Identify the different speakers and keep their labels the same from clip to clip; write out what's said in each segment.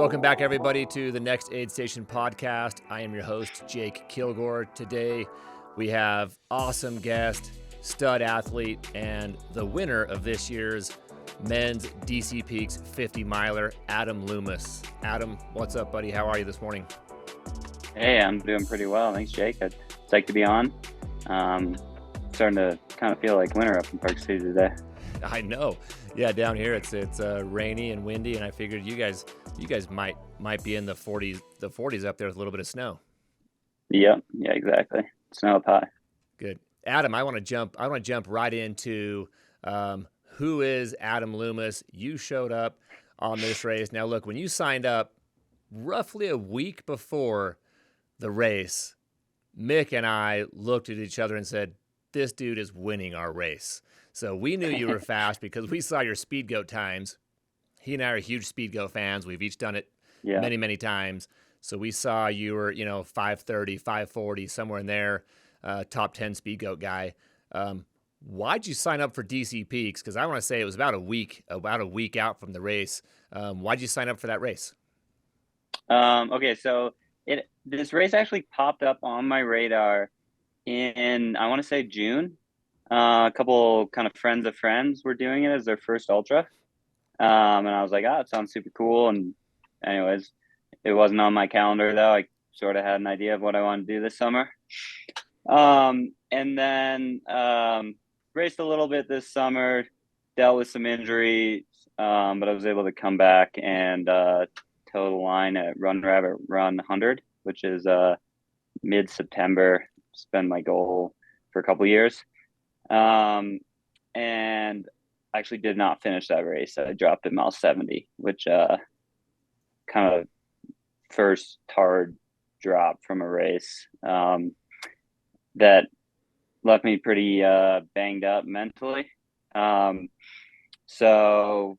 Speaker 1: Welcome back, everybody, to the Next Aid Station podcast. I am your host, Jake Kilgore. Today, we have awesome guest, stud athlete, and the winner of this year's men's DC Peaks 50 miler, Adam Loomis. Adam, what's up, buddy? How are you this morning?
Speaker 2: Hey, I'm doing pretty well. Thanks, Jake. It's psyched to be on. Starting to kind of feel like winter up in Park City today.
Speaker 1: I know. Yeah, down here it's rainy and windy, and I figured you guys might be in the 40s up there with a little bit of snow.
Speaker 2: Yep. Yeah, exactly. Snow up high.
Speaker 1: Good. Adam, I want to jump right into who is Adam Loomis. You showed up on this race. Now, look, when you signed up roughly a week before the race, Mick and I looked at each other and said, this dude is winning our race. So we knew you were fast because we saw your speed goat times. He and I are huge speed goat fans. We've each done it many, many times. So we saw you were, 5:30, 5:40, somewhere in there, top 10 speed goat guy. Why'd you sign up for DC Peaks? Because I want to say it was about a week out from the race. Why'd you sign up for that race?
Speaker 2: Okay, so this race actually popped up on my radar in, I want to say, June. A couple kind of friends of friends were doing it as their first ultra. And I was like, it sounds super cool. And anyways, it wasn't on my calendar though. I sort of had an idea of what I wanted to do this summer. And then raced a little bit this summer, dealt with some injuries, but I was able to come back and toe the line at Run Rabbit Run 100, which is mid-September. It's been my goal for a couple of years. And I actually did not finish that race. I dropped at mile 70, which kind of first hard drop from a race that left me pretty banged up mentally. So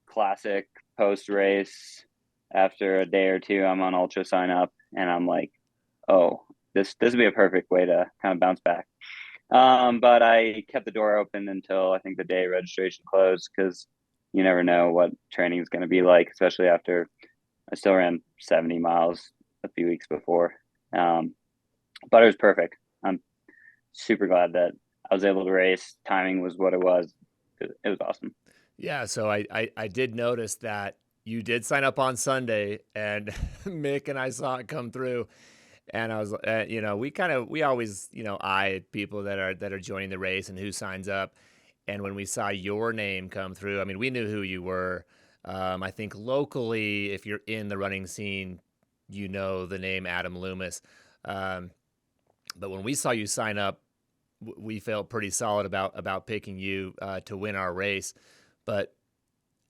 Speaker 2: classic post race, after a day or two, I'm on ultra sign up and I'm like, oh, this would be a perfect way to kind of bounce back. But I kept the door open until I think the day registration closed, because you never know what training is going to be like, especially after I still ran 70 miles a few weeks before. But it was perfect. I'm super glad that I was able to race. Timing was what it was. It was awesome.
Speaker 1: Yeah, so I did notice that you did sign up on Sunday, and Mick and I saw it come through. And I was, we always, eye people that are joining the race and who signs up. And when we saw your name come through, I mean, we knew who you were. I think locally, if you're in the running scene, you know the name Adam Loomis. But when we saw you sign up, we felt pretty solid about picking you to win our race. But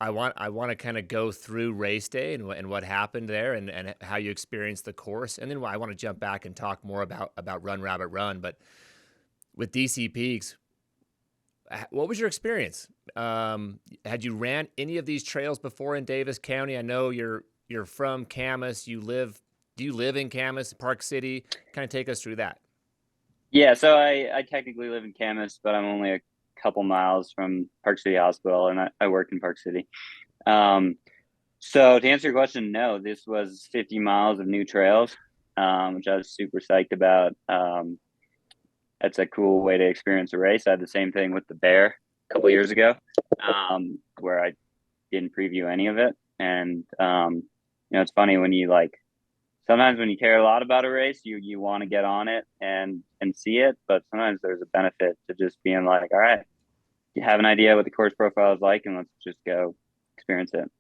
Speaker 1: I want to kind of go through race day and what happened there and how you experienced the course. And then I want to jump back and talk more about Run Rabbit Run. But with DC Peaks, what was your experience? Had you ran any of these trails before in Davis County? I know you're from Camas. Do you live in Camas, Park City? Kind of take us through that.
Speaker 2: Yeah, so I technically live in Camas, but I'm only a couple miles from Park City Hospital, and I work in Park City. So to answer your question, no, this was 50 miles of new trails, which I was super psyched about. That's a cool way to experience a race. I had the same thing with the Bear a couple years ago, where I didn't preview any of it. And it's funny when you sometimes when you care a lot about a race, you want to get on it and see it, but sometimes there's a benefit to just being like, all right, you have an idea what the course profile is like, and let's just go experience it.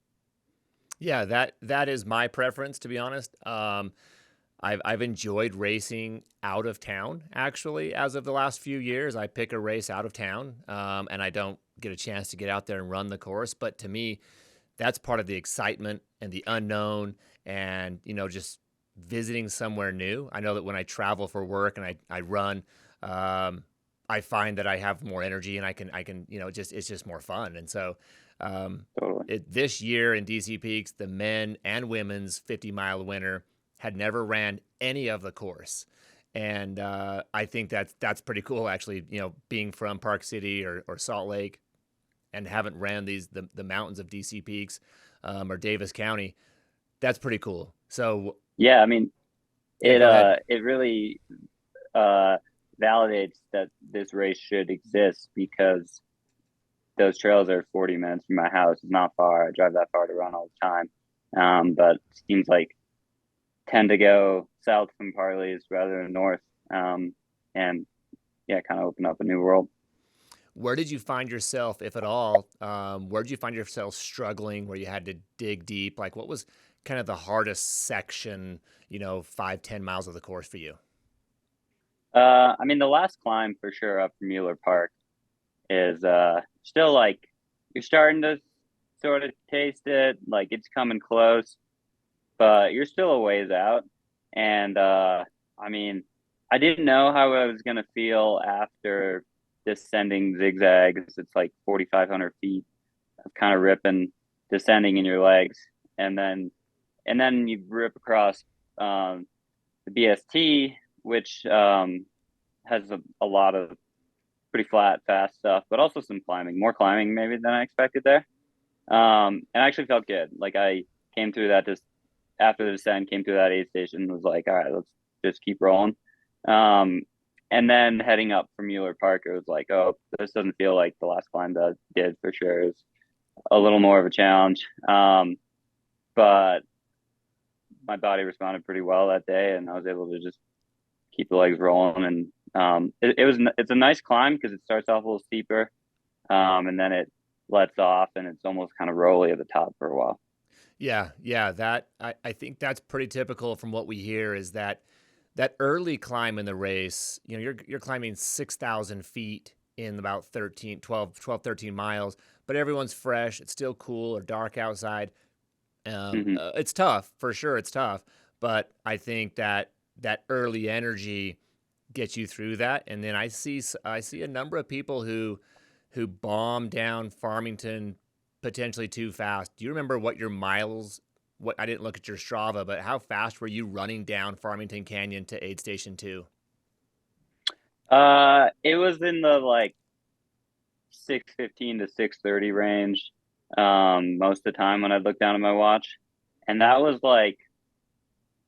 Speaker 1: Yeah, that is my preference, to be honest. I've enjoyed racing out of town, actually. As of the last few years, I pick a race out of town, and I don't get a chance to get out there and run the course. But to me, that's part of the excitement and the unknown, and just visiting somewhere new. I know that when I travel for work and I run, I find that I have more energy and I can it's just more fun. And so
Speaker 2: Totally.
Speaker 1: This year in DC Peaks, the men and women's 50-mile winner had never ran any of the course. And I think that's pretty cool, actually, being from Park City or Salt Lake and haven't ran the mountains of DC Peaks or Davis County. That's pretty cool. So
Speaker 2: Yeah, I mean,
Speaker 1: yeah, go ahead.
Speaker 2: it really uh validates that this race should exist because those trails are 40 minutes from my house. It's not far. I drive that far to run all the time. But seems like tend to go south from Parley's rather than north. And yeah, kind of open up a new world.
Speaker 1: Where did you find yourself, if at all? Where did you find yourself struggling where you had to dig deep? Like, what was kind of the hardest section, 5, 10 miles of the course for you?
Speaker 2: I mean, the last climb for sure up from Mueller Park is still like you're starting to sort of taste it, like it's coming close, but you're still a ways out. And I mean, I didn't know how I was gonna feel after descending zigzags. It's like 4,500 feet of kind of ripping, descending in your legs, and then you rip across the BST, which has a lot of pretty flat, fast stuff, but also some climbing, more climbing maybe than I expected there. And I actually felt good. Like I came through that just after the descent, came through that aid station, was like, all right, let's just keep rolling. Um, and then heading up from Mueller Park, it was like, oh, this doesn't feel like the last climb that I did for sure. It's a little more of a challenge. But my body responded pretty well that day, and I was able to just keep the legs rolling. And it's a nice climb because it starts off a little steeper, and then it lets off, and it's almost kind of rolly at the top for a while.
Speaker 1: Yeah, yeah, I think that's pretty typical from what we hear is that early climb in the race, you're climbing 6,000 feet in about 13 miles, but everyone's fresh. It's still cool or dark outside.
Speaker 2: Mm-hmm.
Speaker 1: It's tough for sure. It's tough, but I think that early energy gets you through that. And then I see a number of people who bomb down Farmington potentially too fast. Do you remember what your miles? What I didn't look at your Strava, but how fast were you running down Farmington Canyon to Aid Station 2?
Speaker 2: It was in the like 6:15 to 6:30 range, most of the time when I look down at my watch, and that was like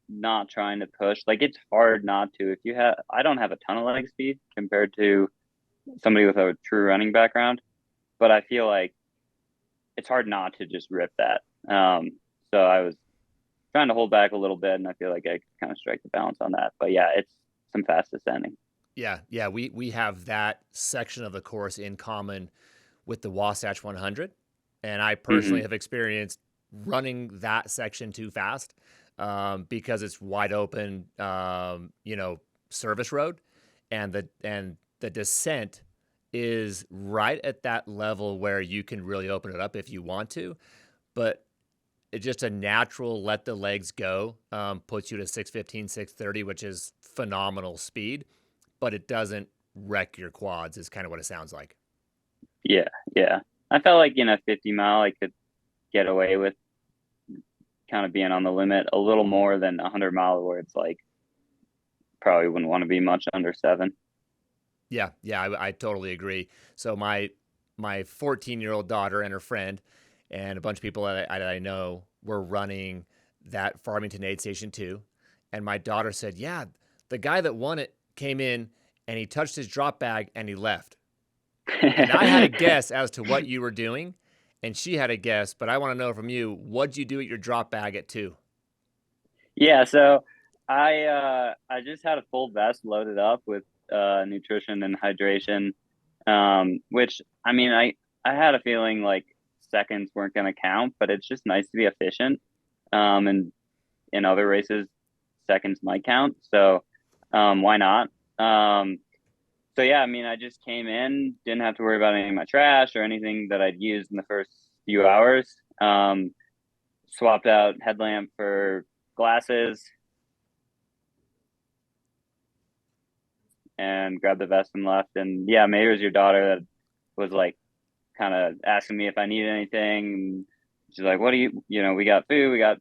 Speaker 2: not trying to push. Like it's hard not to. If you have, I don't have a ton of leg speed compared to somebody with a true running background, but I feel like it's hard not to just rip that. So I was trying to hold back a little bit, and I feel like I kind of strike the balance on that. But yeah, it's some fast descending.
Speaker 1: Yeah, yeah, we have that section of the course in common with the Wasatch 100, and I personally
Speaker 2: Mm-hmm.
Speaker 1: have experienced running that section too fast because it's wide open, service road, and the descent is right at that level where you can really open it up if you want to, but it's just a natural let the legs go puts you to 6:15, 6:30, which is phenomenal speed, but it doesn't wreck your quads is kind of what it sounds like.
Speaker 2: Yeah, yeah. I felt like in a 50 mile, I could get away with kind of being on the limit a little more than a 100 mile, where it's like probably wouldn't want to be much under 7.
Speaker 1: Yeah, yeah, I totally agree. So my 14-year-old daughter and her friend and a bunch of people that I know were running that Farmington Aid Station 2, and my daughter said, "Yeah, the guy that won it came in and he touched his drop bag and he left." And I had a guess as to what you were doing, and she had a guess, but I want to know from you, what'd you do at your drop bag at 2?
Speaker 2: Yeah, so I just had a full vest loaded up with nutrition and hydration, which I mean I had a feeling like seconds weren't going to count, but it's just nice to be efficient. And in other races, seconds might count, so why not? So yeah, I mean I just came in, didn't have to worry about any of my trash or anything that I'd used in the first few hours. Swapped out headlamp for glasses and grabbed the vest and left. And yeah, maybe it was your daughter that was like kind of asking me if I needed anything. She's like, "What do you we got food, we got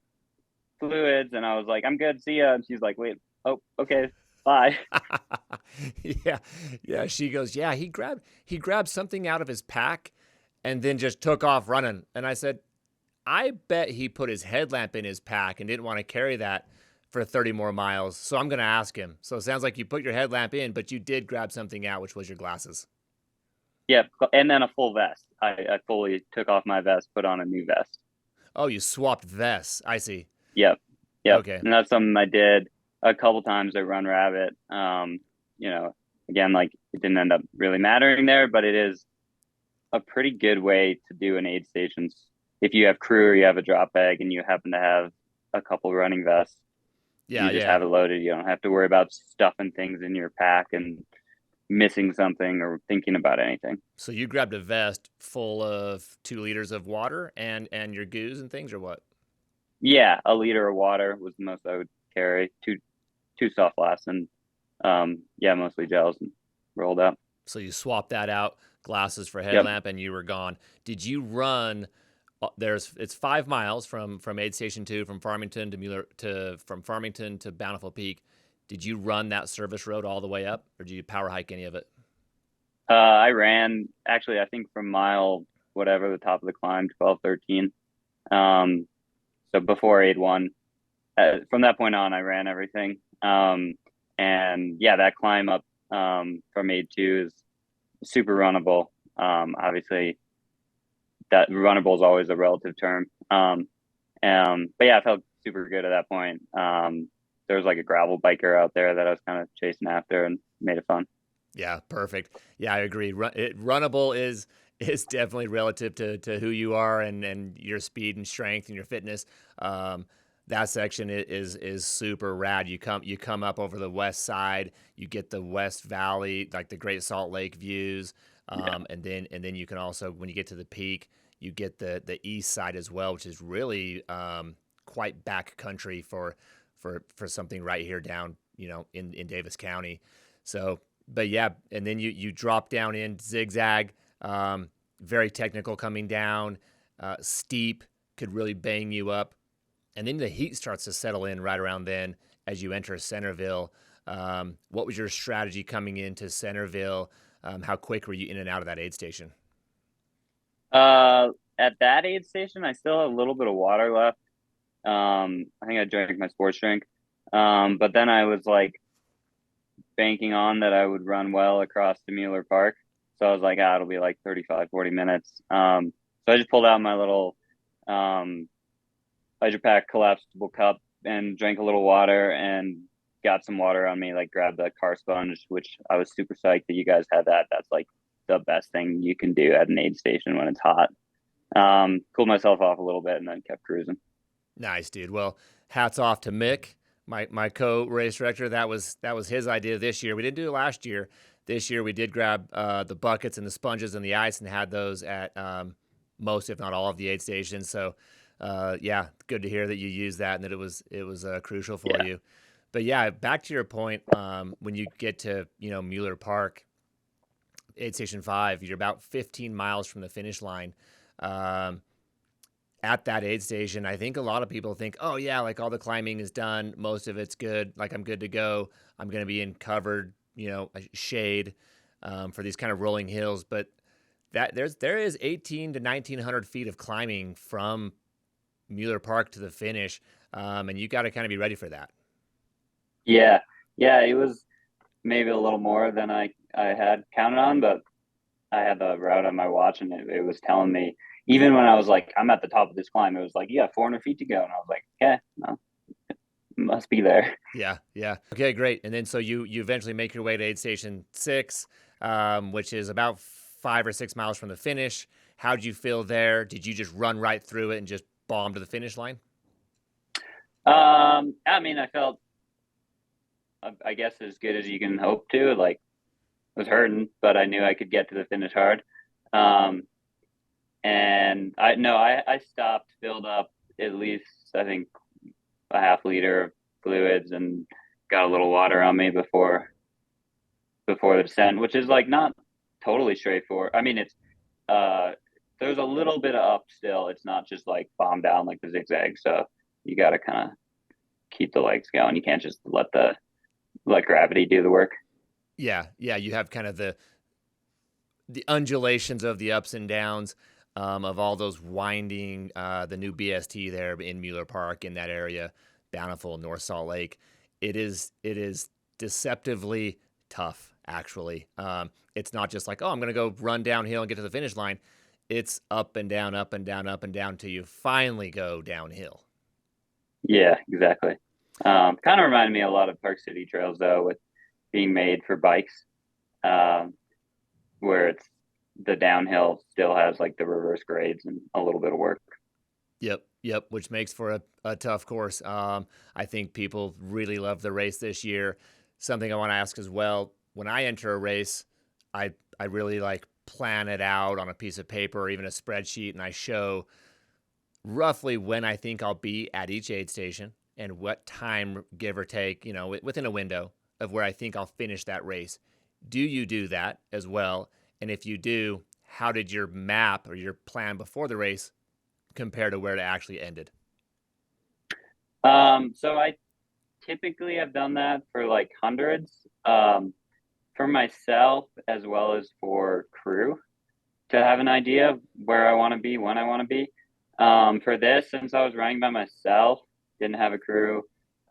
Speaker 2: fluids," and I was like, "I'm good, see ya." And she's like, "Wait, oh, okay, bye."
Speaker 1: Yeah, yeah. She goes, yeah. He grabbed something out of his pack, and then just took off running. And I said, I bet he put his headlamp in his pack and didn't want to carry that for 30 more miles. So I'm going to ask him. So it sounds like you put your headlamp in, but you did grab something out, which was your glasses.
Speaker 2: Yep, and then a full vest. I fully took off my vest, put on a new vest.
Speaker 1: Oh, you swapped vests. I see.
Speaker 2: Yep, yep,
Speaker 1: Okay.
Speaker 2: and that's something I did a couple times at Run Rabbit. You know, again, like it didn't end up really mattering there, but it is a pretty good way to do an aid stations if you have crew or you have a drop bag and you happen to have a couple running vests.
Speaker 1: Yeah,
Speaker 2: You just
Speaker 1: yeah.
Speaker 2: have it loaded. You don't have to worry about stuffing things in your pack and missing something or thinking about anything.
Speaker 1: So you grabbed a vest full of 2 liters of water and your goos and things, or what?
Speaker 2: Yeah, a liter of water was the most I would carry. Two soft flasks and yeah, mostly gels and rolled up.
Speaker 1: So you swapped that out, glasses for
Speaker 2: Yep.
Speaker 1: headlamp, and you were gone. Did you run? It's 5 miles from Aid Station 2 from Farmington to Mueller to from Farmington to Bountiful Peak. Did you run that service road all the way up, or did you power hike any of it?
Speaker 2: I ran actually, I think from mile whatever the top of the climb, 12, 13. Um, so before aid one, from that point on, I ran everything. And yeah, that climb up from aid two is super runnable. Obviously, that runnable is always a relative term. But yeah, I felt super good at that point. There was like a gravel biker out there that I was kind of chasing after and made it fun.
Speaker 1: Yeah, perfect. Yeah, I agree. Runnable is definitely relative to who you are and your speed and strength and your fitness. That section is super rad. You come up over the west side, you get the West Valley, like the Great Salt Lake views,
Speaker 2: Yeah.
Speaker 1: and then you can also, when you get to the peak, you get the east side as well, which is really quite back country for something right here down in Davis County. So, but yeah, and then you drop down in zigzag, very technical coming down, steep, could really bang you up. And then the heat starts to settle in right around then as you enter Centerville. What was your strategy coming into Centerville? How quick were you in and out of that aid station?
Speaker 2: At that aid station, I still have a little bit of water left. I think I drank my sports drink. But then I was like banking on that I would run well across to Mueller Park. So I was like, it'll be like 35, 40 minutes. So I just pulled out my little Hydro Pack collapsible cup and drank a little water and got some water on me, like grabbed the car sponge, which I was super psyched that you guys had that. That's like the best thing you can do at an aid station when it's hot. Cooled myself off a little bit and then kept cruising.
Speaker 1: Nice, dude. Well, hats off to Mick, my co-race director. That was his idea this year. We didn't do it last year. This year we did grab the buckets and the sponges and the ice and had those at most, if not all, of the aid stations. So yeah, good to hear that you used that and that it was crucial for
Speaker 2: Yeah.
Speaker 1: you. But yeah, back to your point, when you get to Mueller Park, aid station 5, you're about 15 miles from the finish line. Um, at that aid station, I think a lot of people think, oh yeah, like all the climbing is done, most of it's good, like I'm good to go. I'm going to be in covered, shade for these kind of rolling hills. But there is 18 to 1900 feet of climbing from Mueller Park to the finish, and you got to kind of be ready for that.
Speaker 2: Yeah. Yeah. It was maybe a little more than I had counted on, but I had the route on my watch and it was telling me, even when I was like, I'm at the top of this climb, it was like, yeah, 400 feet to go. And I was like, yeah, no, must be there.
Speaker 1: Yeah, yeah. Okay, great. And then so you eventually make your way to aid station 6, which is about 5 or 6 miles from the finish. How'd you feel there? Did you just run right through it and just bomb to the finish line?
Speaker 2: I mean, I felt, I guess, as good as you can hope to. Like, I was hurting, but I knew I could get to the finish hard. Um, and I no, I stopped, filled up at least I think a half liter of fluids and got a little water on me before the descent, which is like not totally straightforward. I mean, it's uh there's a little bit of up still. It's not just like bomb down like the zigzag. So you got to kind of keep the legs going. You can't just let gravity do the work.
Speaker 1: Yeah, yeah. You have kind of the undulations of the ups and downs. of all those winding, the new BST there in Mueller Park in that area, Bountiful, North Salt Lake. It is deceptively tough, actually. It's not just like, oh, I'm going to go run downhill and get to the finish line. It's up and down, up and down, up and down till you finally go downhill.
Speaker 2: Yeah, exactly. Kind of reminded me a lot of Park City trails though, with being made for bikes, um, where it's the downhill still has like the reverse grades and a little bit of work.
Speaker 1: Yep, yep, which makes for a tough course. I think people really love the race this year. Something I want to ask as well, when I enter a race, I really like plan it out on a piece of paper or even a spreadsheet, and I show roughly when I think I'll be at each aid station and what time, give or take, within a window of where I think I'll finish that race. Do you do that as well? And if you do, how did your map or your plan before the race compare to where it actually ended?
Speaker 2: So I typically have done that for like hundreds, for myself as well as for crew to have an idea of where I want to be, when I want to be. For this, since I was running by myself, didn't have a crew,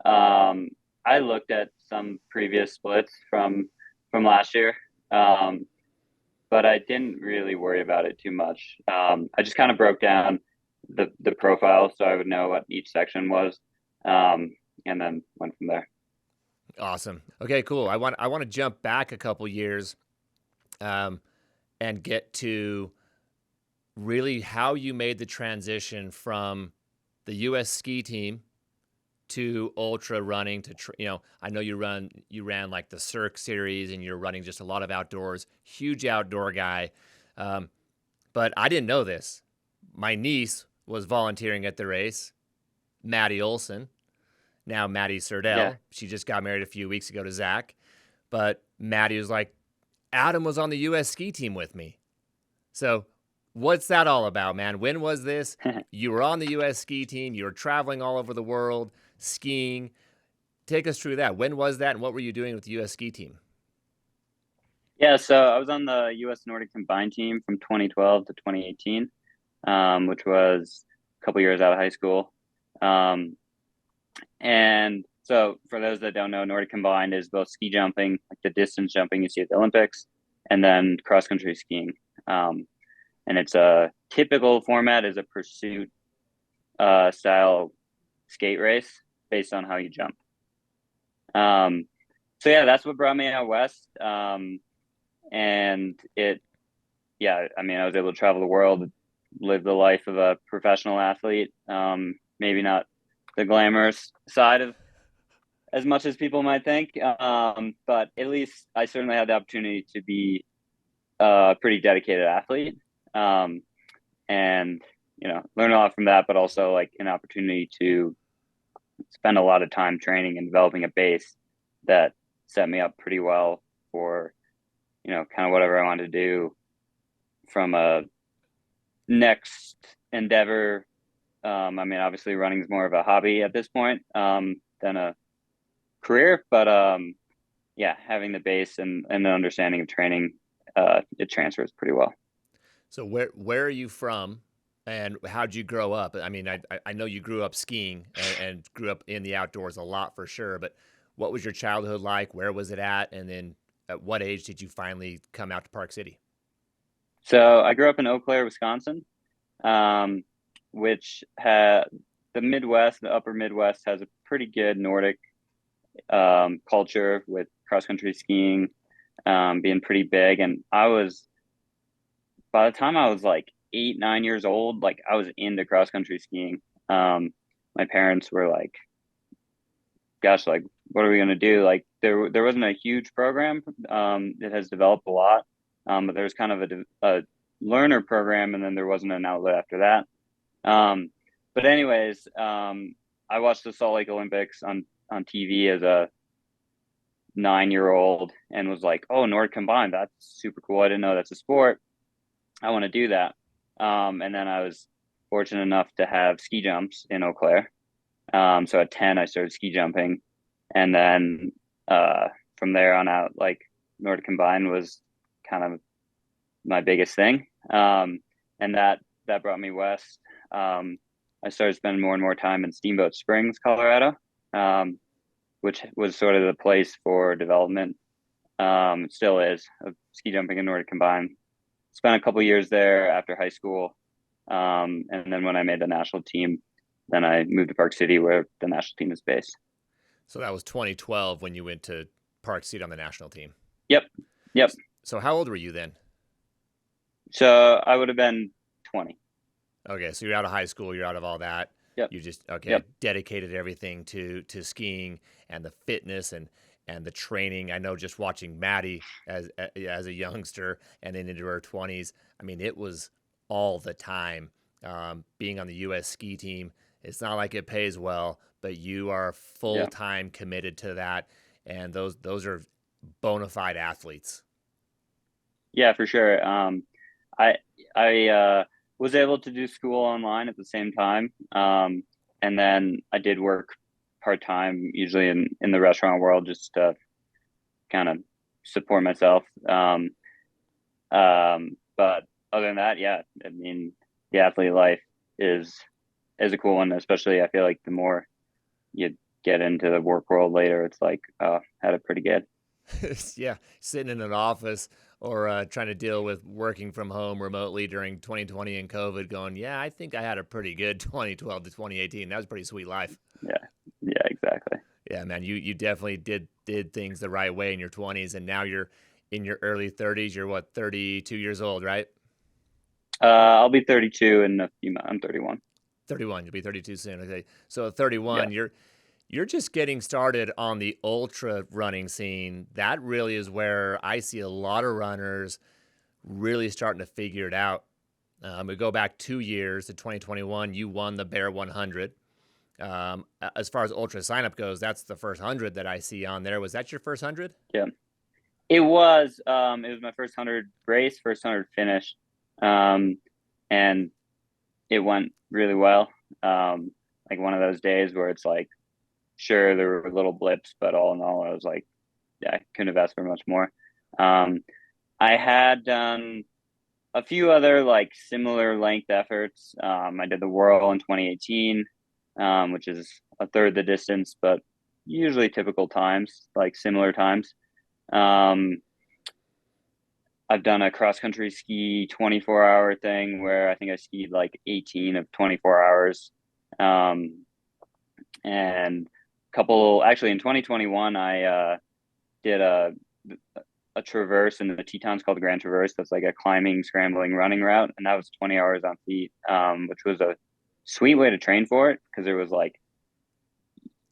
Speaker 2: I looked at some previous splits from last year, but I didn't really worry about it too much. I just kind of broke down the profile so I would know what each section was, and then went from there.
Speaker 1: Awesome. Okay, cool. I want to jump back a couple years, um, and get to really how you made the transition from the U.S. ski team to ultra running to I know you ran like the Cirque series and you're running just a lot of outdoors, huge outdoor guy. Um, but I didn't know this. My niece was volunteering at the race, Maddie Olson, now Maddie
Speaker 2: Yeah.
Speaker 1: Surdell. She just got married a few weeks ago to Zach. But Maddie was like, Adam was on the U.S. ski team with me. So what's that all about, man? When was this? You were on the U.S. ski team. You were traveling all over the world, skiing. Take us through that. When was that, and what were you doing with the U.S. ski team?
Speaker 2: Yeah, so I was on the U.S. Nordic combined team from 2012 to 2018, which was a couple years out of high school. Um, and so for those that don't know, Nordic combined is both ski jumping, like the distance jumping you see at the Olympics, and then cross country skiing. Um, and it's a typical format is a pursuit style skate race based on how you jump. Um, so yeah, that's what brought me out west. And yeah, I mean, I was able to travel the world, live the life of a professional athlete. Maybe not the glamorous side of as much as people might think, but at least I certainly had the opportunity to be a pretty dedicated athlete, um, and learn a lot from that. But also like an opportunity to spend a lot of time training and developing a base that set me up pretty well for kind of whatever I wanted to do from a next endeavor. I mean, obviously, running is more of a hobby at this point, than a career, but yeah, having the base and the understanding of training, it transfers pretty well.
Speaker 1: So where are you from, and how'd you grow up? I mean, I know you grew up skiing and grew up in the outdoors a lot for sure, but what was your childhood like? Where was it at? And then at what age did you finally come out to Park City?
Speaker 2: So I grew up in Eau Claire, Wisconsin, um, which had the Midwest, the upper Midwest has a pretty good Nordic culture with cross country skiing being pretty big. And by the time I was like 8, 9 years old, like I was into cross country skiing. My parents were like, gosh, like, what are we going to do? Like there wasn't a huge program. It has developed a lot. But there was kind of a learner program, and then there wasn't an outlet after that. But anyways, I watched the Salt Lake Olympics on TV as a 9-year old and was like, oh, Nordic combined, that's super cool. I didn't know that's a sport. I want to do that. And then I was fortunate enough to have ski jumps in Eau Claire. So at 10, I started ski jumping. And then from there on out, like Nordic combined was kind of my biggest thing. And that that brought me west. I started spending more and more time in Steamboat Springs, Colorado, um, which was sort of the place for development. It still is, of ski jumping and Nordic combined. Spent a couple years there after high school. And then when I made the national team, then I moved to Park City where the national team is based.
Speaker 1: So that was 2012 when you went to Park City on the national team.
Speaker 2: Yep. Yep.
Speaker 1: So how old were you then?
Speaker 2: So I would have been 20.
Speaker 1: Okay, so you're out of high school, you're out of all that.
Speaker 2: Yep.
Speaker 1: You just
Speaker 2: Yep.
Speaker 1: dedicated everything to skiing and the fitness and the training. I know just watching Maddie as a youngster and then into her 20s. I mean, it was all the time. Being on the U.S. ski team, it's not like it pays well, but you are full
Speaker 2: Yeah.
Speaker 1: time committed to that, and those are bona fide athletes.
Speaker 2: Yeah, for sure. I I was able to do school online at the same time, and then I did work part time, usually in the restaurant world, just to kind of support myself. But other than that, yeah, I mean, the athlete life is is a cool one, especially I feel like the more you get into the work world later, it's like, had it pretty good.
Speaker 1: Yeah, sitting in an office or trying to deal with working from home remotely during 2020 and COVID, going, yeah, I think I had a pretty good 2012 to 2018. That was a pretty sweet life.
Speaker 2: Yeah, yeah, exactly.
Speaker 1: Yeah, man, you definitely did things the right way in your 20s, and now you're in your early 30s. You're what, 32 years old, right?
Speaker 2: I'll be 32 in a few months. I'm 31.
Speaker 1: 31. You'll be 32 soon. Okay, so at
Speaker 2: Yeah.
Speaker 1: 31, you're just getting started on the ultra running scene. That really is where I see a lot of runners really starting to figure it out. We go back 2 years to 2021. You won the Bear 100. As far as ultra signup goes, that's the first 100 that I see on there. Was that your first 100?
Speaker 2: Yeah. It was my first 100 race, first 100 finish. Um, and it went really well. Like one of those days where it's like, sure, there were little blips, but all in all, I was like, yeah, I couldn't have asked for much more. Um, I had done a few other like similar length efforts. I did the Whirl in 2018, which is a third the distance, but usually typical times, like similar times. Um, I've done a cross country ski 24-hour thing where I think I skied like 18 of 24 hours. Um, and couple actually in 2021 I did a traverse in the Tetons called the Grand Traverse. That's like a climbing, scrambling, running route, and that was 20 hours on feet, which was a sweet way to train for it because there was like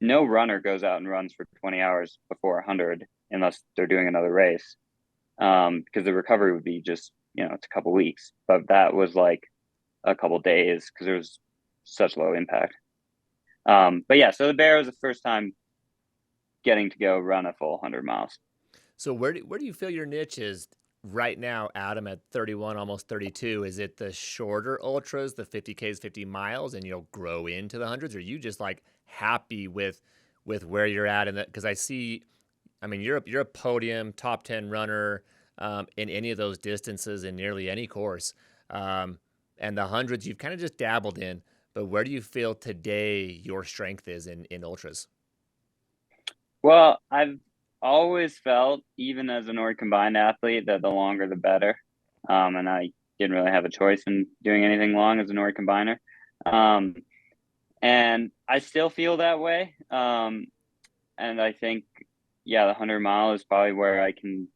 Speaker 2: no runner goes out and runs for 20 hours before 100 unless they're doing another race, because the recovery would be just it's a couple weeks, but that was like a couple days because there was such low impact. But yeah, so the Bear was the first time getting to go run a full 100 miles.
Speaker 1: So where do you feel your niche is right now, Adam, at 31, almost 32? Is it the shorter ultras, the 50Ks, 50 miles, and you'll grow into the hundreds? Or are you just like happy with where you're at? And that because I see, I mean, you're a podium top 10 runner in any of those distances in nearly any course, and the hundreds you've kind of just dabbled in. But where do you feel today your strength is in ultras?
Speaker 2: Well, I've always felt, even as a Nordic combined athlete, that the longer the better. And I didn't really have a choice in doing anything long as a Nordic combiner. Um, and I still feel that way. And I think, yeah, the 100 mile is probably where I can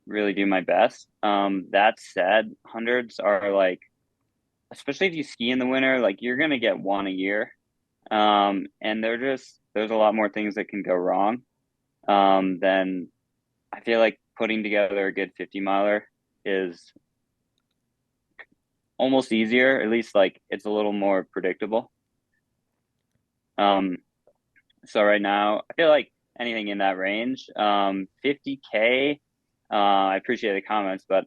Speaker 2: really do my best. That said, hundreds are like, especially if you ski in the winter, like you're gonna get one a year. And there's a lot more things that can go wrong. Then I feel like putting together a good 50 miler is almost easier. At least like it's a little more predictable. Um, so right now I feel like anything in that range. 50K. I appreciate the comments, but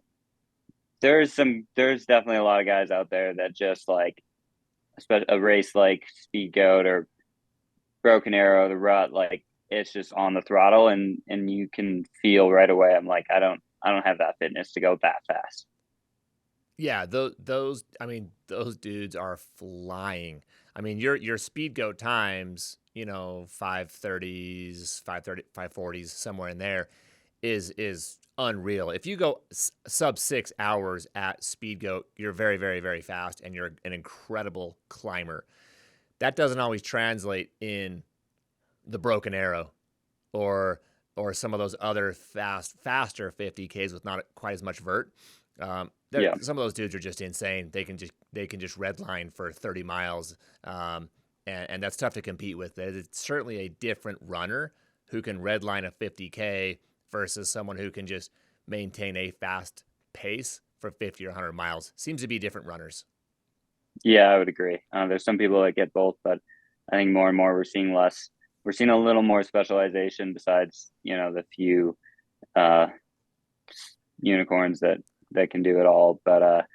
Speaker 2: there's definitely a lot of guys out there that just like a race like Speed Goat or Broken Arrow, the rut, like it's just on the throttle, and you can feel right away. I'm like, I don't have that fitness to go that fast.
Speaker 1: Yeah, those I mean, those dudes are flying. I mean, your speed goat times, 5:30s, 5:30, 5:40s, somewhere in there is unreal. If you go sub 6 hours at speed goat, you're very, very, very fast and you're an incredible climber. That doesn't always translate in the broken arrow or some of those other faster 50Ks with not quite as much vert.
Speaker 2: Yeah.
Speaker 1: Some of those dudes are just insane. They can just redline for 30 miles, and that's tough to compete with. It's certainly a different runner who can redline a 50K versus someone who can just maintain a fast pace for 50 or 100 miles. Seems to be different runners.
Speaker 2: Yeah, I would agree. There's some people that get both, but I think more and more we're seeing less. We're seeing a little more specialization besides, the few uh, unicorns that can do it all. But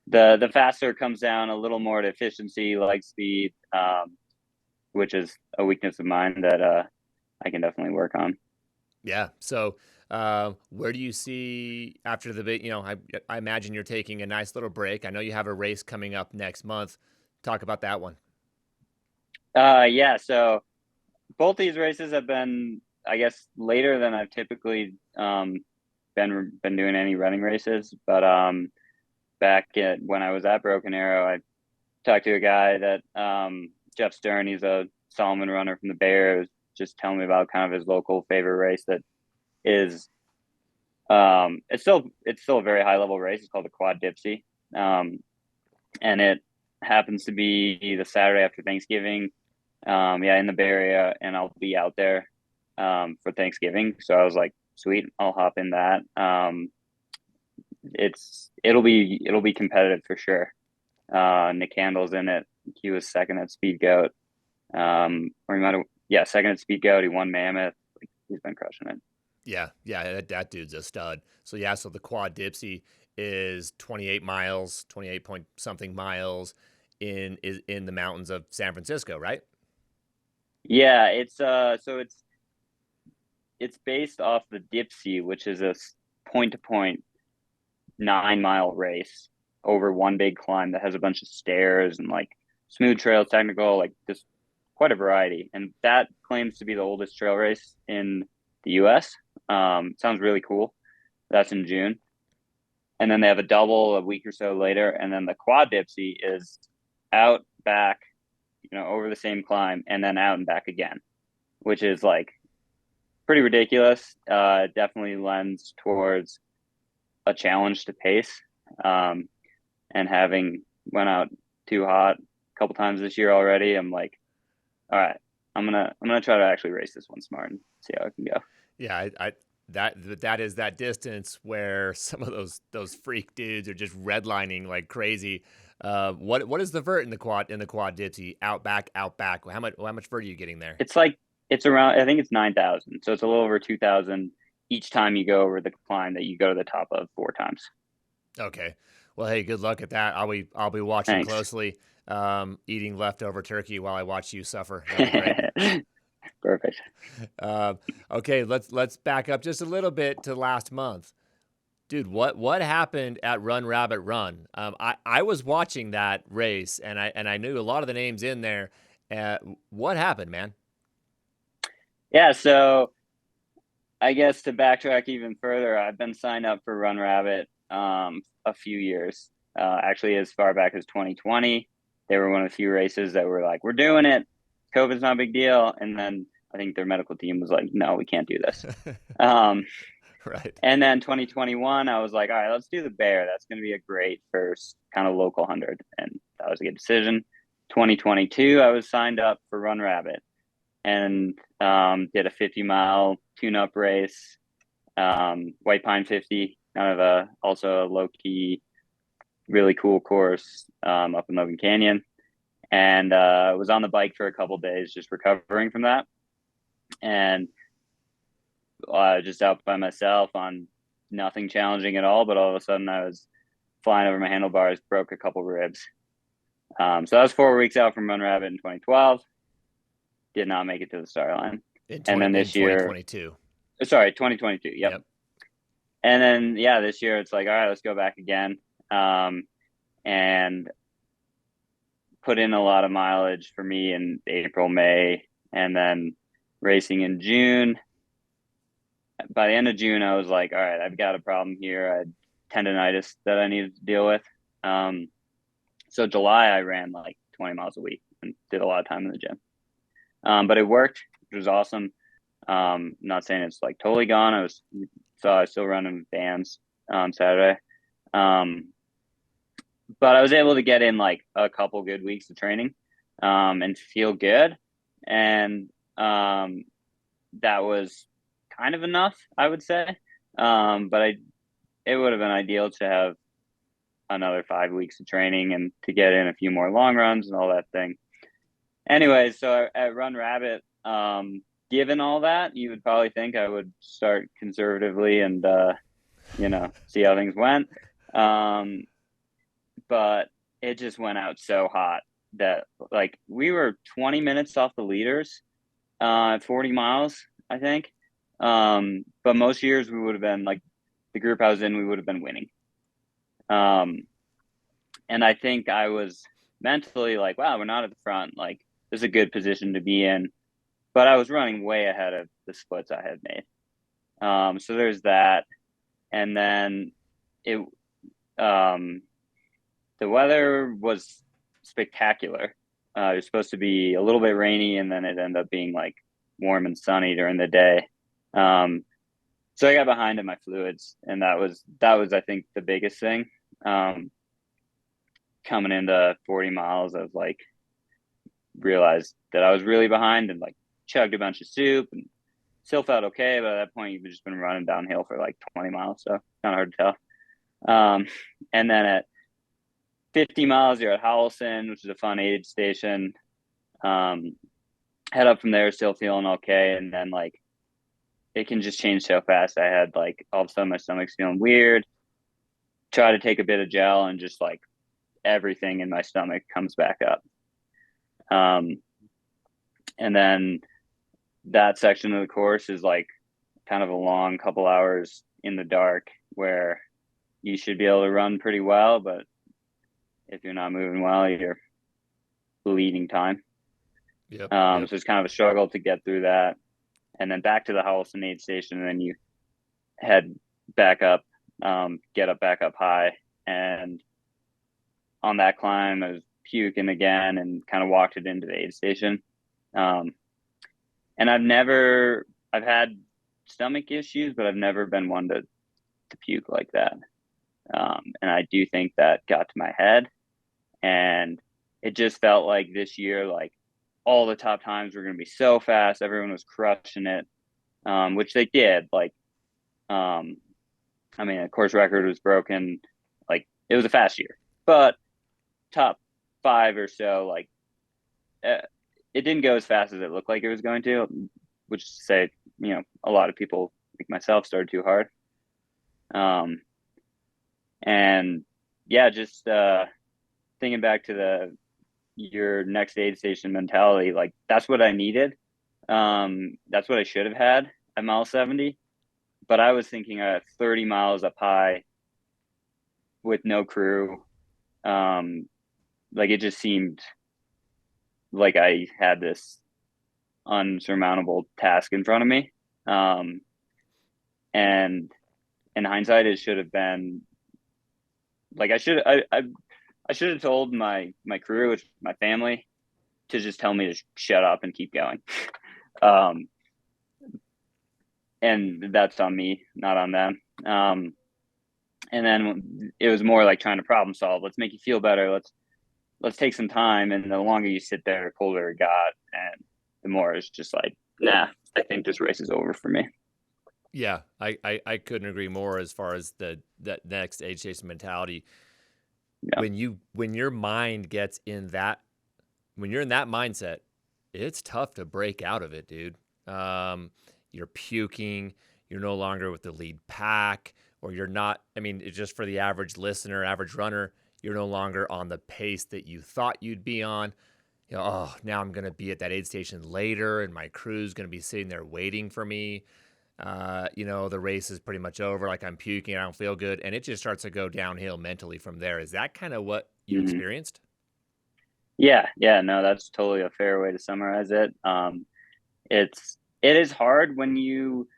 Speaker 2: the faster comes down a little more to efficiency, like speed, which is a weakness of mine that I can definitely work on.
Speaker 1: Yeah. So, where do you see after the big? I imagine you're taking a nice little break. I know you have a race coming up next month. Talk about that one.
Speaker 2: Yeah. So both these races have been, I guess, later than I've typically been doing any running races. But when I was at Broken Arrow, I talked to a guy that Jeff Stern. He's a Solomon runner from the Bay Area. Was just telling me about kind of his local favorite race that is it's still a very high level race. It's called the Quad Dipsy, and it happens to be the Saturday after Thanksgiving. Yeah, in the Bay Area, and I'll be out there for Thanksgiving. So I was like, sweet, I'll hop in that. It'll be competitive for sure. Nick Candle's in it. He was second at Speed Goat. Or he might have, yeah, second at Speed Goat. He won Mammoth. Like, he's been crushing it.
Speaker 1: Yeah, that dude's a stud. So yeah, so the Quad Dipsy is 28 miles, 28 point something miles in the mountains of San Francisco, right?
Speaker 2: Yeah, it's based off the Dipsy, which is a point to point 9 mile race over one big climb that has a bunch of stairs and like smooth trails, technical, like just quite a variety. And that claims to be the oldest trail race in the US. Sounds really cool. That's in June. And then they have a double a week or so later. And then the Quad Dipsy is out, back, over the same climb, and then out and back again, which is like pretty ridiculous. Definitely lends towards a challenge to pace. And having went out too hot a couple times this year already, I'm like, all right, I'm gonna try to actually race this one smart and see how it can go.
Speaker 1: Yeah, I that is that distance where some of those freak dudes are just redlining like crazy. What is the vert in the quad Dipsy? Out back, out back. How much vert are you getting there?
Speaker 2: It's like it's around. I think it's 9,000, so it's a little over 2,000 each time you go over the climb that you go to the top of 4 times.
Speaker 1: Okay. Well, hey, good luck at that. I'll be watching
Speaker 2: Thanks.
Speaker 1: closely, eating leftover turkey while I watch you suffer. That'll be great.
Speaker 2: Perfect.
Speaker 1: Uh, okay, let's back up just a little bit to last month, dude. What happened at Run Rabbit Run? I was watching that race and I knew a lot of the names in there. What happened, man?
Speaker 2: Yeah, so I guess to backtrack even further, I've been signed up for Run Rabbit a few years. Actually, as far back as 2020, they were one of the few races that were like, "We're doing it. COVID's not a big deal." And then I think their medical team was like, "No, we can't do this." Um,
Speaker 1: Right.
Speaker 2: and then 2021, I was like, "All right, let's do the Bear. That's going to be a great first kind of local 100." And that was a good decision. 2022, I was signed up for Run Rabbit and did a 50-mile tune-up race, White Pine 50, kind of also a low-key, really cool course up in Logan Canyon, and was on the bike for a couple days just recovering from that, and just out by myself on nothing challenging at all, but all of a sudden I was flying over my handlebars, broke a couple ribs. So that was 4 weeks out from Run Rabbit in 2012. Did not make it to the start line. And then
Speaker 1: In
Speaker 2: this year,
Speaker 1: 2022.
Speaker 2: sorry, 2022. Yep.
Speaker 1: Yep.
Speaker 2: And then, yeah, this year it's like, all right, let's go back again. and put in a lot of mileage for me in April, May, and then racing in June. By the end of June, I was like, all right, I've got a problem here. I had tendonitis that I needed to deal with. So July, I ran like 20 miles a week and did a lot of time in the gym. But it worked, which was awesome. Not saying it's like totally gone. I was still running bands Saturday. But I was able to get in like a couple good weeks of training and feel good. And that was kind of enough, I would say. But it would have been ideal to have another 5 weeks of training and to get in a few more long runs and all that thing. Anyway, so at Run Rabbit, given all that, you would probably think I would start conservatively and, see how things went. But it just went out so hot that like we were 20 minutes off the leaders at 40 miles, I think. But most years we would have been like the group I was in, we would have been winning. And I think I was mentally like, wow, we're not at the front. Like this is a good position to be in. But I was running way ahead of the splits I had made. So there's that. And then the weather was spectacular. It was supposed to be a little bit rainy, and then it ended up being like warm and sunny during the day. So I got behind in my fluids, and that was I think the biggest thing. Coming into 40 miles, I was like realized that I was really behind and like chugged a bunch of soup and still felt okay. But at that point, you've just been running downhill for like 20 miles, so kind of hard to tell. And then at 50 miles, you're at Howelson, which is a fun aid station. Head up from there, still feeling okay. And then like it can just change so fast. I had like all of a sudden my stomach's feeling weird. Try to take a bit of gel and just like everything in my stomach comes back up. And then that section of the course is like kind of a long couple hours in the dark where you should be able to run pretty well, but if you're not moving well, you're bleeding time.
Speaker 1: Yep.
Speaker 2: So it's kind of a struggle to get through that. And then back to the Howelson aid station, and then you head back up, get back up high. And on that climb, I was puking again and kind of walked it into the aid station. And I've had stomach issues, but I've never been one to puke like that. And I do think that got to my head, and it just felt like this year, like all the top times were going to be so fast. Everyone was crushing it, which they did. Like, a course record was broken. Like it was a fast year, but top 5 or so, like it didn't go as fast as it looked like it was going to, which is to say, a lot of people like myself started too hard. And yeah, just thinking back to your next aid station mentality, like that's what I needed. That's what I should have had at mile 70. But I was thinking 30 miles up high with no crew. Like it just seemed like I had this unsurmountable task in front of me. And in hindsight, it should have been like I should have told my crew, which my family, to just tell me to shut up and keep going. And that's on me, not on them. And then it was more like trying to problem solve. Let's make you feel better. Let's take some time. And the longer you sit there, the colder it got, and the more it's just like, nah, I think this race is over for me.
Speaker 1: Yeah, I couldn't agree more as far as that next aid station mentality.
Speaker 2: Yeah.
Speaker 1: When your mind gets in that, when you're in that mindset, it's tough to break out of it, dude. You're puking, you're no longer with the lead pack, or you're not, it's just for the average listener, average runner, you're no longer on the pace that you thought you'd be on. Oh, now I'm going to be at that aid station later and my crew's going to be sitting there waiting for me. the race is pretty much over, like I'm puking, I don't feel good, and it just starts to go downhill mentally from there. Is that kind of what you
Speaker 2: Hmm.
Speaker 1: experienced?
Speaker 2: Yeah, yeah, no, that's totally a fair way to summarize it. It is hard when you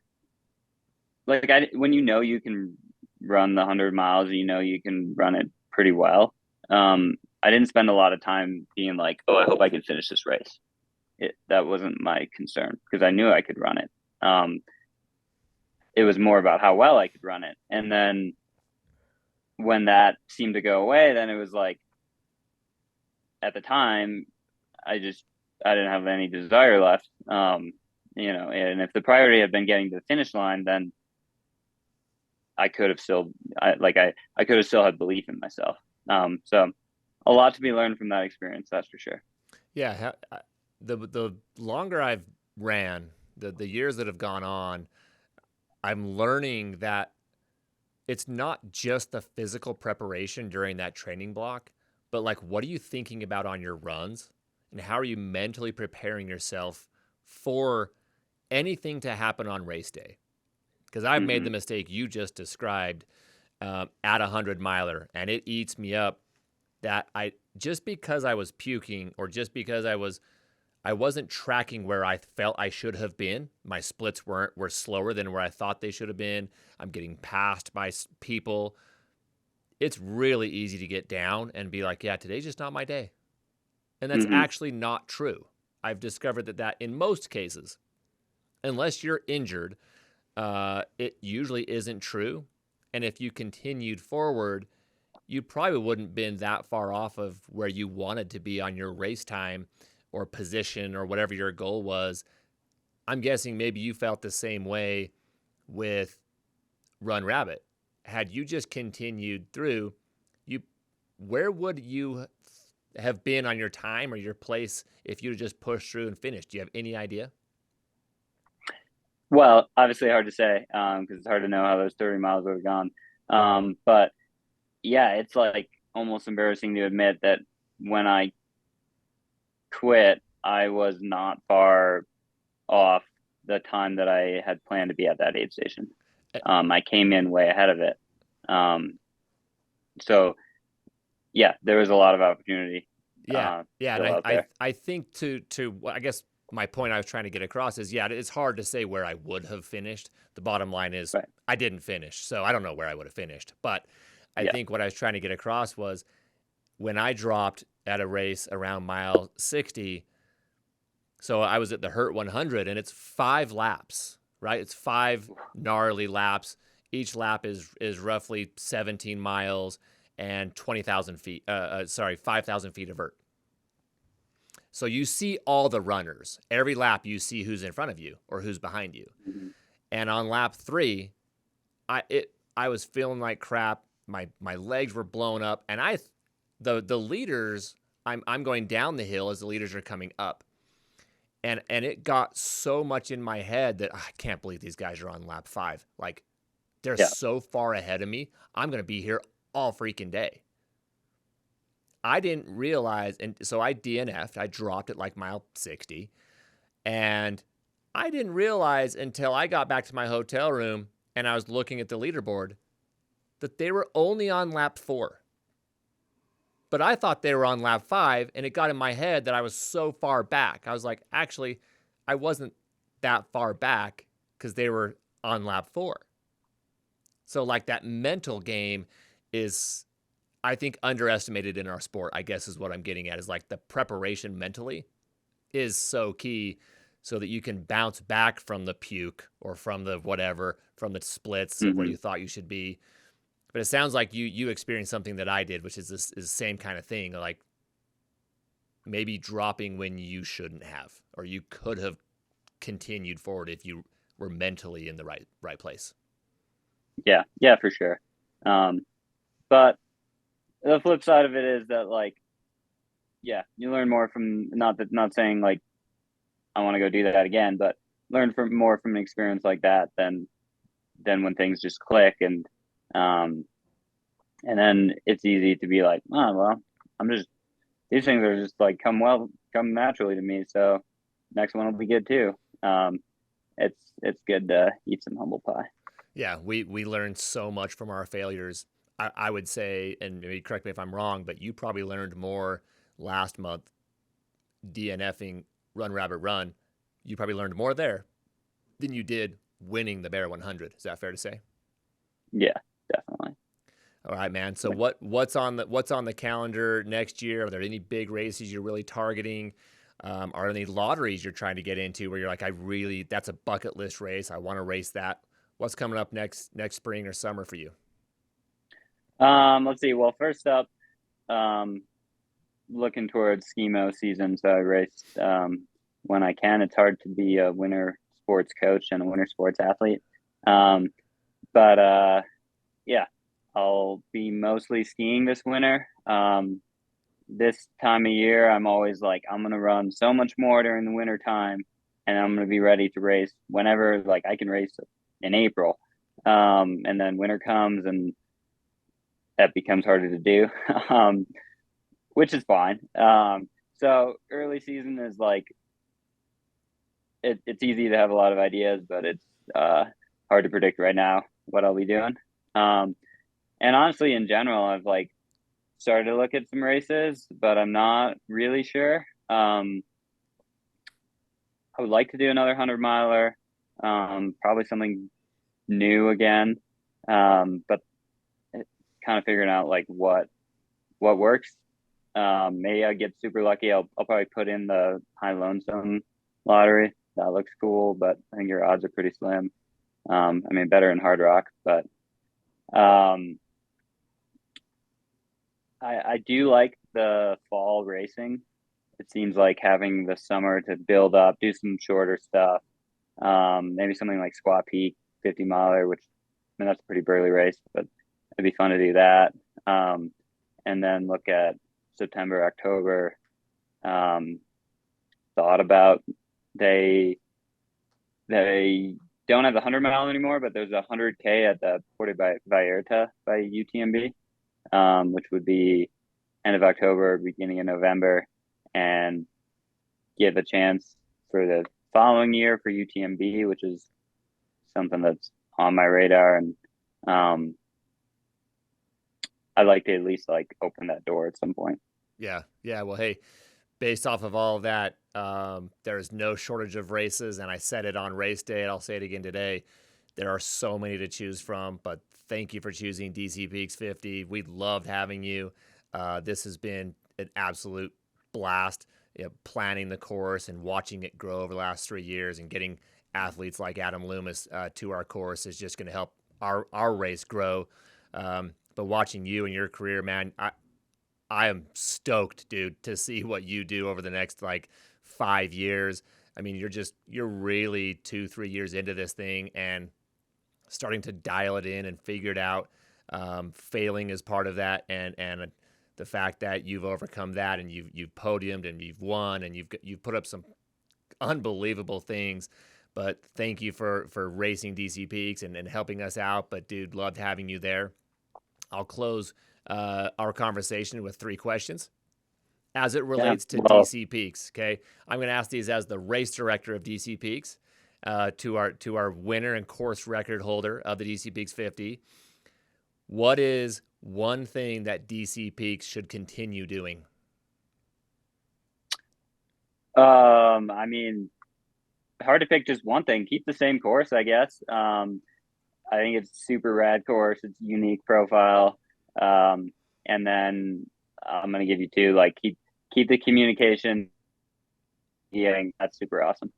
Speaker 2: when you know you can run the 100 miles, you know you can run it pretty well. I didn't spend a lot of time being like, oh, I hope I can finish this race. That wasn't my concern because I knew I could run it. It was more about how well I could run it. And then when that seemed to go away, then it was like at the time, I didn't have any desire left. And if the priority had been getting to the finish line, then I could have still, I could have still had belief in myself. So a lot to be learned from that experience, that's for sure.
Speaker 1: Yeah, the longer I've ran, the years that have gone on, I'm learning that it's not just the physical preparation during that training block, but like what are you thinking about on your runs and how are you mentally preparing yourself for anything to happen on race day? Because I've made the
Speaker 2: Hmm.
Speaker 1: mistake you just described at a 100 miler, and it eats me up that I just because I was puking or just because I wasn't tracking where I felt I should have been. My splits were slower than where I thought they should have been. I'm getting passed by people. It's really easy to get down and be like, yeah, today's just not my day. And that's
Speaker 2: Hmm.
Speaker 1: actually not true. I've discovered that in most cases, unless you're injured, it usually isn't true. And if you continued forward, you probably wouldn't been that far off of where you wanted to be on your race time or position or whatever your goal was. I'm guessing maybe you felt the same way with Run Rabbit. Had you just continued through, you where would you have been on your time or your place if you'd just pushed through and finished? Do you have any idea?
Speaker 2: Well, obviously hard to say because it's hard to know how those 30 miles would have gone. But yeah, it's like almost embarrassing to admit that when I quit, I was not far off the time that I had planned to be at that aid station.
Speaker 1: Uh,
Speaker 2: I came in way ahead of it. Um, so yeah, there was a lot of opportunity
Speaker 1: Yeah, yeah, and
Speaker 2: still
Speaker 1: I
Speaker 2: out
Speaker 1: I
Speaker 2: there.
Speaker 1: I think I guess my point I was trying to get across is yeah, it's hard to say where I would have finished. The bottom line is
Speaker 2: Right.
Speaker 1: I didn't finish, so I don't know where I would have finished. But I
Speaker 2: Yeah.
Speaker 1: think what I was trying to get across was when I dropped at a race around mile 60, so I was at the Hurt 100 and it's 5 laps, right? It's 5 gnarly laps. Each lap is roughly 17 miles and 20,000 feet. 5,000 feet of vert. So you see all the runners. Every lap you see who's in front of you or who's behind you.
Speaker 2: Mm-hmm.
Speaker 1: And on lap 3, I was feeling like crap. My legs were blown up, and the leaders. I'm going down the hill as the leaders are coming up, and it got so much in my head that I can't believe these guys are on lap 5. Like they're
Speaker 2: Yeah.
Speaker 1: so far ahead of me. I'm gonna be here all freaking day. I didn't realize, and so I DNF'd. I dropped at like mile 60, and I didn't realize until I got back to my hotel room and I was looking at the leaderboard that they were only on lap 4. But I thought they were on lap 5, and it got in my head that I was so far back. I was like, actually, I wasn't that far back because they were on lap 4. So, like, that mental game is, I think, underestimated in our sport, I guess is what I'm getting at, is like the preparation mentally is so key so that you can bounce back from the puke or from the whatever, from the splits of where
Speaker 2: Mm-hmm.
Speaker 1: you thought you should be. But it sounds like you experienced something that I did, which is this is the same kind of thing, like maybe dropping when you shouldn't have, or you could have continued forward if you were mentally in the right place.
Speaker 2: Yeah. Yeah, for sure. Um, but the flip side of it is that like, yeah, you learn more from not saying like I want to go do that again, but learn from more from an experience like that than when things just click um and then it's easy to be like, oh well, I'm just these things are just like come naturally to me, so next one will be good too. Um it's good to eat some humble pie.
Speaker 1: Yeah, we learned so much from our failures. I would say, and maybe correct me if I'm wrong, but you probably learned more last month DNFing Run Rabbit Run. You probably learned more there than you did winning the Bear 100. Is that fair to say?
Speaker 2: Yeah, definitely.
Speaker 1: All right, man. So what's on the calendar next year? Are there any big races you're really targeting? Are there any lotteries you're trying to get into where you're like, that's a bucket list race. I want to race that. What's coming up next spring or summer for you?
Speaker 2: Let's see. Well, first up, um, looking towards schemo season, so I race when I can. It's hard to be a winter sports coach and a winter sports athlete, um, but yeah, I'll be mostly skiing this winter. This time of year, I'm always like, I'm gonna run so much more during the winter time, and I'm gonna be ready to race whenever. Like I can race in April, and then winter comes and that becomes harder to do, which is fine. So early season is like it's easy to have a lot of ideas, but it's uh, hard to predict right now what I'll be doing. Um, and honestly, in general, I've like started to look at some races, but I'm not really sure. I would like to do another 100 miler, probably something new again, but kind of figuring out like what works. Maybe I get super lucky. I'll probably put in the high lonesome lottery. That looks cool, but I think your odds are pretty slim. I mean, better in Hard Rock, but um, I do like the fall racing. It seems like having the summer to build up, do some shorter stuff. Maybe something like Squaw Peak 50 miler, which I mean that's a pretty burly race, but it'd be fun to do that. Um, and then look at September, October. Um, Thought about they they don't have the 100 mile anymore, but there's a 100K at the Puerto Vallarta by UTMB, which would be end of October, beginning of November, and give a chance for the following year for UTMB, which is something that's on my radar. And um, I'd like to at least like open that door at some point.
Speaker 1: Yeah, yeah. Well, hey, based off of all of that, there's no shortage of races, and I said it on race day, and I'll say it again today. There are so many to choose from, but thank you for choosing DC Peaks 50. We loved having you. This has been an absolute blast. Planning the course and watching it grow over the last 3 years, and getting athletes like Adam Loomis to our course is just going to help our race grow. But watching you and your career, man, I am stoked, dude, to see what you do over the next like 5 years. I mean, you're really 2, 3 years into this thing and starting to dial it in and figure it out. Failing is part of that, and the fact that you've overcome that, and you've podiumed and you've won, and you've put up some unbelievable things. But thank you for racing DC Peaks and helping us out. But dude, loved having you there. I'll close our conversation with 3 questions as it
Speaker 2: Yeah.
Speaker 1: relates to
Speaker 2: Well,
Speaker 1: DC Peaks. Okay, I'm going to ask these as the race director of DC Peaks, to our winner and course record holder of the DC Peaks 50. What is one thing that DC Peaks should continue doing?
Speaker 2: I mean, hard to pick just one thing. Keep the same course, I guess. I think it's super rad course. It's unique profile. And then I'm gonna give you two. Like keep the communication. Yeah, that's super awesome.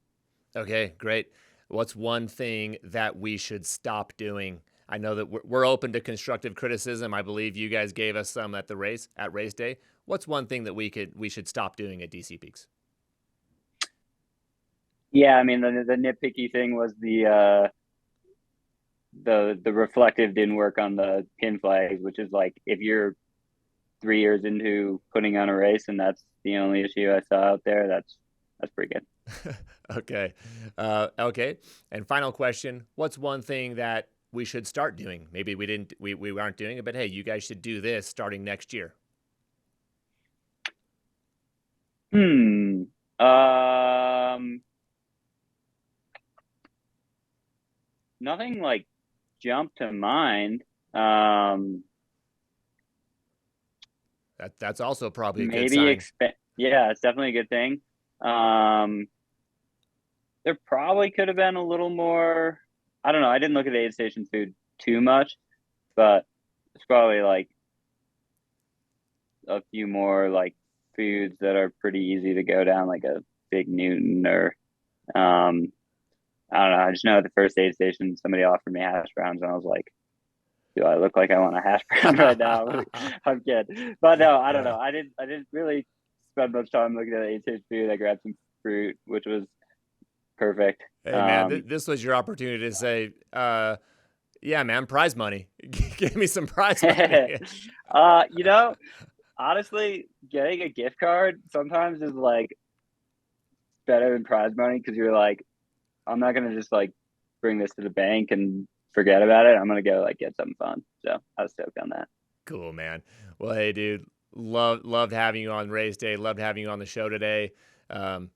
Speaker 1: Okay, great. What's one thing that we should stop doing? I know that we're open to constructive criticism. I believe you guys gave us some at race day. What's one thing that we should stop doing at DC Peaks?
Speaker 2: Yeah, I mean the nitpicky thing was the reflective didn't work on the pin flags, which is like if you're 3 years into putting on a race and that's the only issue I saw out there, that's pretty good.
Speaker 1: Okay. Okay. And final question: what's one thing that we should start doing? Maybe we aren't doing it, but hey, you guys should do this starting next year.
Speaker 2: Hmm. Um. nothing like jumped to mind. Um,
Speaker 1: That's also probably a good
Speaker 2: maybe
Speaker 1: sign.
Speaker 2: expect. Yeah, it's definitely a good thing. Um, there probably could have been a little more. I don't know. I didn't look at the aid station food too much, but it's probably like a few more like foods that are pretty easy to go down, like a Big Newton or um, I don't know. I just know at the first aid station, somebody offered me hash browns, and I was like, "Do I look like I want a hash brown right now?" I'm kidding, but no, I don't
Speaker 1: Yeah.
Speaker 2: know. I didn't really spend much time looking at the aid station food. I grabbed some fruit, which was perfect.
Speaker 1: Hey man, this was your opportunity to say, yeah, man, prize money. Give me some prize money.
Speaker 2: You know, honestly, getting a gift card sometimes is like better than prize money because you're like, I'm not gonna just like bring this to the bank and forget about it. I'm gonna go like get something fun. So I was stoked on that.
Speaker 1: Cool, man. Well, hey, dude, loved having you on race day. Loved having you on the show today. Um,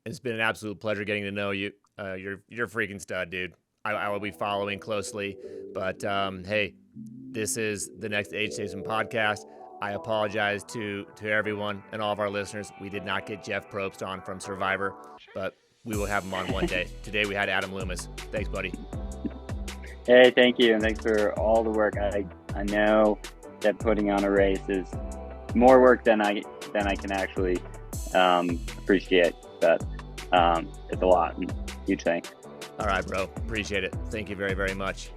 Speaker 1: it's been an absolute pleasure getting to know you. You're a freaking stud, dude. I will be following closely. But hey, this is the next Age Station podcast. I apologize to everyone and all of our listeners. We did not get Jeff Probst on from Survivor, but we will have him on one day. Today we had Adam Loomis. Thanks, buddy.
Speaker 2: Hey, thank you, and thanks for all the work. I know that putting on a race is more work than I can actually appreciate, but it's a lot. And huge thing.
Speaker 1: All right, bro. Appreciate it. Thank you very, very much.